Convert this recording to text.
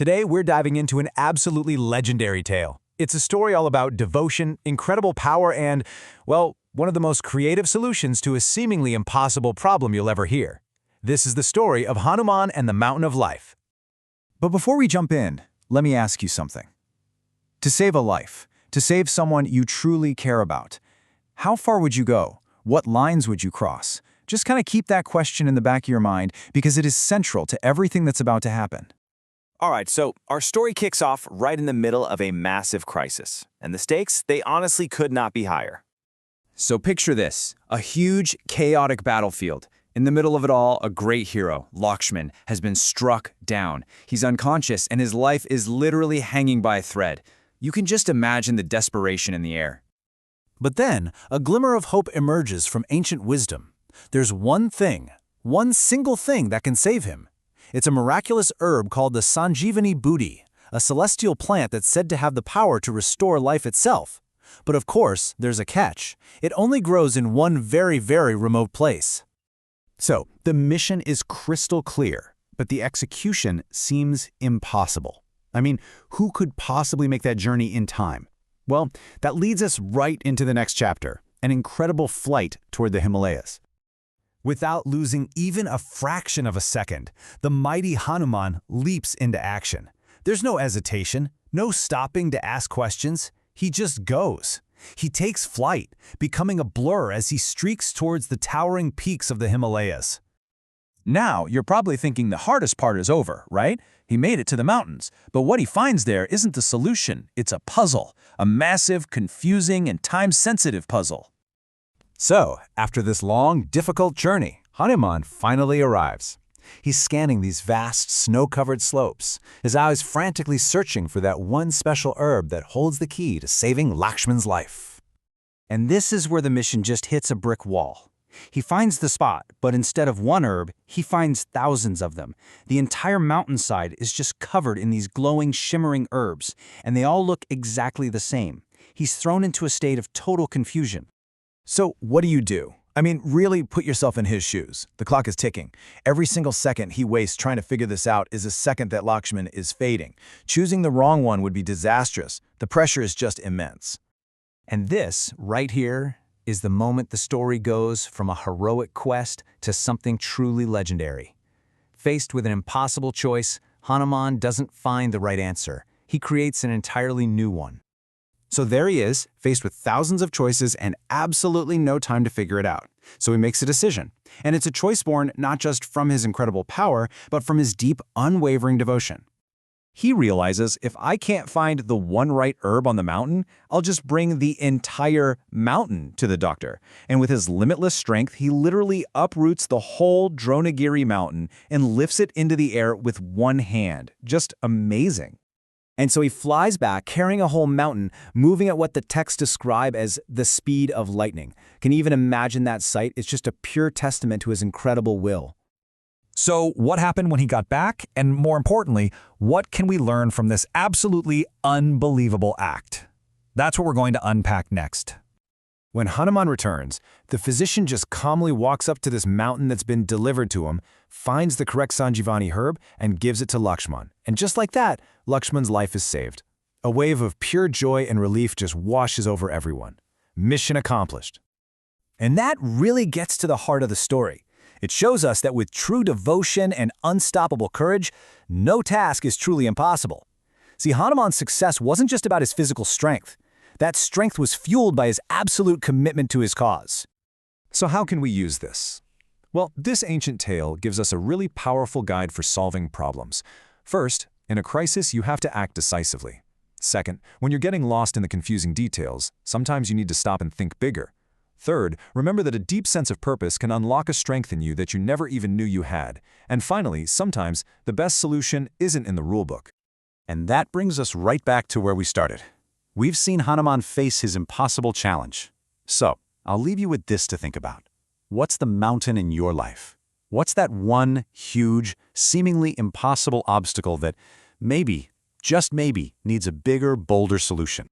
Today, we're diving into an absolutely legendary tale. It's a story all about devotion, incredible power, and, well, one of the most creative solutions to a seemingly impossible problem you'll ever hear. This is the story of Hanuman and the Mountain of Life. But before we jump in, let me ask you something. To save a life, to save someone you truly care about, how far would you go? What lines would you cross? Just kind of keep that question in the back of your mind because it is central to everything that's about to happen. All right, so our story kicks off right in the middle of a massive crisis, and the stakes, they honestly could not be higher. So picture this, a huge, chaotic battlefield. In the middle of it all, a great hero, Lakshman, has been struck down. He's unconscious, and his life is literally hanging by a thread. You can just imagine the desperation in the air. But then, a glimmer of hope emerges from ancient wisdom. There's one single thing that can save him. It's a miraculous herb called the Sanjeevani booti, a celestial plant that's said to have the power to restore life itself. But of course, there's a catch. It only grows in one very remote place. So, the mission is crystal clear, but the execution seems impossible. I mean, who could possibly make that journey in time? Well, that leads us right into the next chapter, an incredible flight toward the Himalayas. Without losing even a fraction of a second, the mighty Hanuman leaps into action. There's no hesitation, no stopping to ask questions. He just goes. He takes flight, becoming a blur as he streaks towards the towering peaks of the Himalayas. Now, you're probably thinking the hardest part is over, right? He made it to the mountains, but what he finds there isn't the solution, it's a puzzle, a massive, confusing, and time-sensitive puzzle. So, after this long, difficult journey, Hanuman finally arrives. He's scanning these vast, snow-covered slopes, his eyes frantically searching for that one special herb that holds the key to saving Lakshman's life. And this is where the mission just hits a brick wall. He finds the spot, but instead of one herb, he finds thousands of them. The entire mountainside is just covered in these glowing, shimmering herbs, and they all look exactly the same. He's thrown into a state of total confusion. So, what do? I mean, really put yourself in his shoes. The clock is ticking. Every single second he wastes trying to figure this out is a second that Lakshman is fading. Choosing the wrong one would be disastrous. The pressure is just immense. And this, right here, is the moment the story goes from a heroic quest to something truly legendary. Faced with an impossible choice, Hanuman doesn't find the right answer. He creates an entirely new one. So there he is, faced with thousands of choices and absolutely no time to figure it out. So he makes a decision. And it's a choice born not just from his incredible power, but from his deep, unwavering devotion. He realizes, if I can't find the one right herb on the mountain, I'll just bring the entire mountain to the doctor. And with his limitless strength, he literally uproots the whole Dronagiri mountain and lifts it into the air with one hand. Just amazing. And so he flies back, carrying a whole mountain, moving at what the texts describe as the speed of lightning. Can you even imagine that sight? It's just a pure testament to his incredible will. So, what happened when he got back? And more importantly, what can we learn from this absolutely unbelievable act? That's what we're going to unpack next. When Hanuman returns, the physician just calmly walks up to this mountain that's been delivered to him, finds the correct Sanjeevani herb, and gives it to Lakshman. And just like that, Lakshman's life is saved. A wave of pure joy and relief just washes over everyone. Mission accomplished. And that really gets to the heart of the story. It shows us that with true devotion and unstoppable courage, no task is truly impossible. See, Hanuman's success wasn't just about his physical strength. That strength was fueled by his absolute commitment to his cause. So how can we use this? Well, this ancient tale gives us a really powerful guide for solving problems. First, in a crisis, you have to act decisively. Second, when you're getting lost in the confusing details, sometimes you need to stop and think bigger. Third, remember that a deep sense of purpose can unlock a strength in you that you never even knew you had. And finally, sometimes the best solution isn't in the rulebook. And that brings us right back to where we started. We've seen Hanuman face his impossible challenge. So, I'll leave you with this to think about. What's the mountain in your life? What's that one huge, seemingly impossible obstacle that maybe, just maybe, needs a bigger, bolder solution?